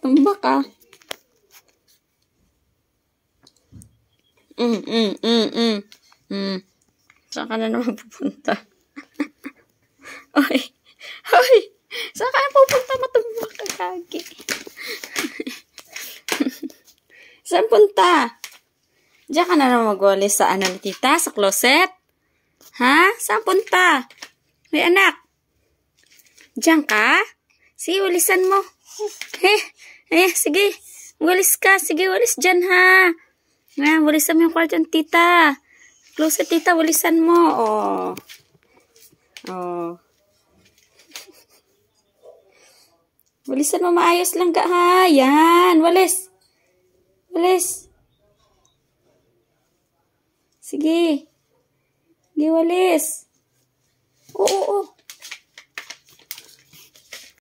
Tumba ka. Saan ka na naman pupunta? Oy. Hoy. Saan ka na pupunta? Matumba ka, kagi. Saan punta? Diyan ka na naman magwalis sa ano ni tita? Sa closet? Ha? Saan punta? May anak. Diyan ka? Sige, walisan mo. Sige. Walis ka. Sige, walis dyan ha. Ngayon, walisan mo yung kwarto ng tita. Closet tita, walisan mo. Oh. Walisan mo maayos lang ka ha. Yan, walis. Walis. Sige. Sige, walis. Oo.